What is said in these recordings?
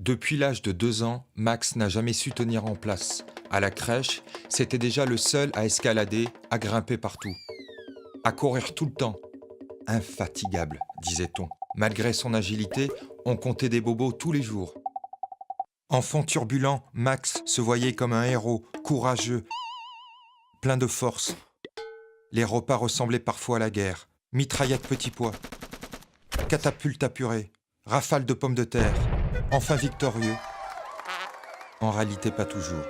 Depuis l'âge de 2 ans, Max n'a jamais su tenir en place. À la crèche, c'était déjà le seul à escalader, à grimper partout, à courir tout le temps. Infatigable, disait-on. Malgré son agilité, on comptait des bobos tous les jours. Enfant turbulent, Max se voyait comme un héros, courageux, plein de force. Les repas ressemblaient parfois à la guerre. Mitraillette petit pois, catapulte à purée, rafale de pommes de terre. Enfin victorieux. En réalité, pas toujours.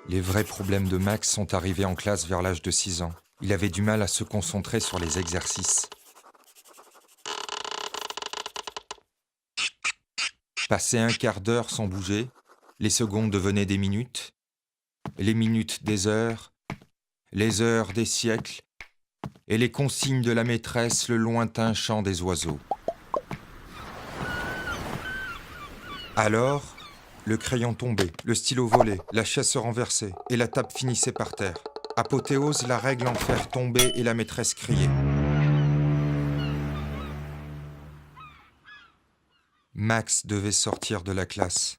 Les vrais problèmes de Max sont arrivés en classe vers l'âge de 6 ans. Il avait du mal à se concentrer sur les exercices. Passer un quart d'heure sans bouger, les secondes devenaient des minutes, les minutes des heures, les heures des siècles, et les consignes de la maîtresse le lointain chant des oiseaux. Alors, le crayon tombait, le stylo volait, la chaise se renversait, et la table finissait par terre. Apothéose, la règle en fer tombait et la maîtresse criait. Max devait sortir de la classe.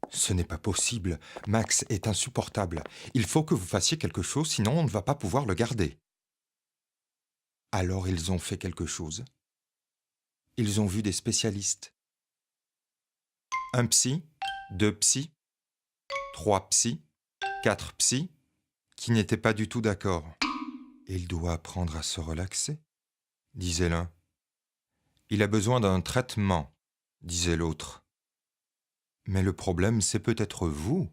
Ce n'est pas possible. Max est insupportable. Il faut que vous fassiez quelque chose, sinon on ne va pas pouvoir le garder. Alors ils ont fait quelque chose. Ils ont vu des spécialistes. Un psy, 2 psys, 3 psys, 4 psys, qui n'étaient pas du tout d'accord. Il doit apprendre à se relaxer, disait l'un. Il a besoin d'un traitement, disait l'autre. Mais le problème, c'est peut-être vous.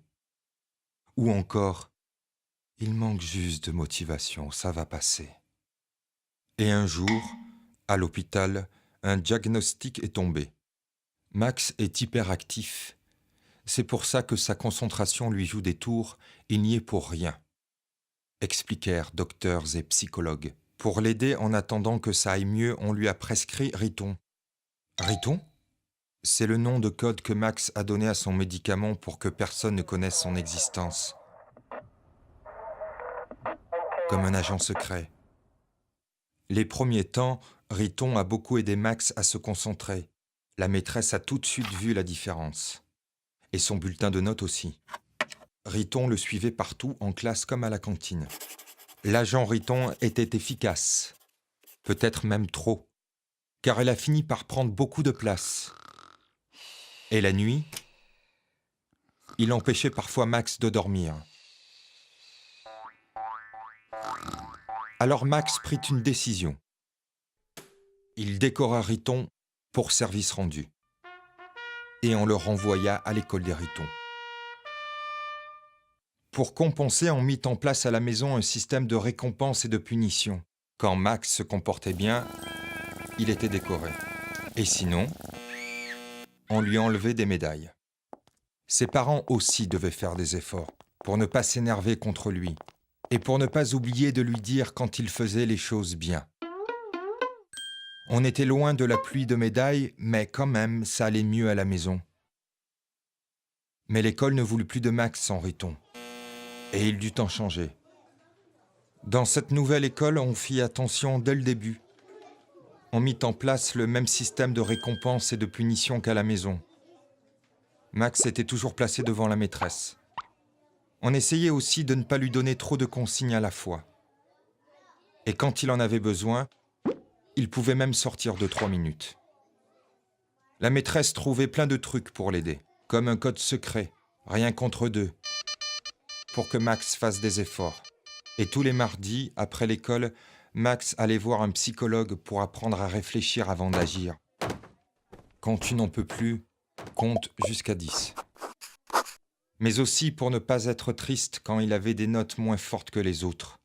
Ou encore, il manque juste de motivation, ça va passer. Et un jour, à l'hôpital, un diagnostic est tombé. Max est hyperactif. C'est pour ça que sa concentration lui joue des tours, il n'y est pour rien. Expliquèrent docteurs et psychologues. Pour l'aider en attendant que ça aille mieux, on lui a prescrit Riton. Riton ? C'est le nom de code que Max a donné à son médicament pour que personne ne connaisse son existence. Comme un agent secret. Les premiers temps, Riton a beaucoup aidé Max à se concentrer. La maîtresse a tout de suite vu la différence. Et son bulletin de notes aussi. Riton le suivait partout, en classe comme à la cantine. L'agent Riton était efficace. Peut-être même trop. Car elle a fini par prendre beaucoup de place. Et la nuit, il empêchait parfois Max de dormir. Alors Max prit une décision. Il décora Riton pour service rendu. Et on le renvoya à l'école des Ritons. Pour compenser, on mit en place à la maison un système de récompense et de punition. Quand Max se comportait bien, il était décoré. Et sinon, on lui enlevait des médailles. Ses parents aussi devaient faire des efforts pour ne pas s'énerver contre lui et pour ne pas oublier de lui dire quand il faisait les choses bien. On était loin de la pluie de médailles, mais quand même, ça allait mieux à la maison. Mais l'école ne voulut plus de Max sans Riton. Et il dut en changer. Dans cette nouvelle école, on fit attention dès le début. On mit en place le même système de récompense et de punition qu'à la maison. Max était toujours placé devant la maîtresse. On essayait aussi de ne pas lui donner trop de consignes à la fois. Et quand il en avait besoin, il pouvait même sortir de 3 minutes. La maîtresse trouvait plein de trucs pour l'aider, comme un code secret, rien qu'entre deux, pour que Max fasse des efforts. Et tous les mardis, après l'école, Max allait voir un psychologue pour apprendre à réfléchir avant d'agir. Quand tu n'en peux plus, compte jusqu'à 10. Mais aussi pour ne pas être triste quand il avait des notes moins fortes que les autres.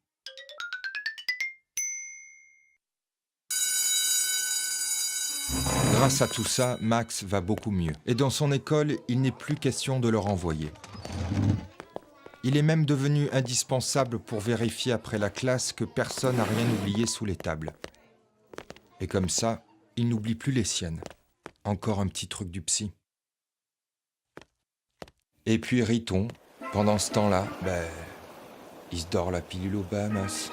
Grâce à tout ça, Max va beaucoup mieux. Et dans son école, il n'est plus question de le renvoyer. Il est même devenu indispensable pour vérifier après la classe que personne n'a rien oublié sous les tables. Et comme ça, il n'oublie plus les siennes. Encore un petit truc du psy. Et puis Riton, pendant ce temps-là, il se dort la pilule aux Bahamas.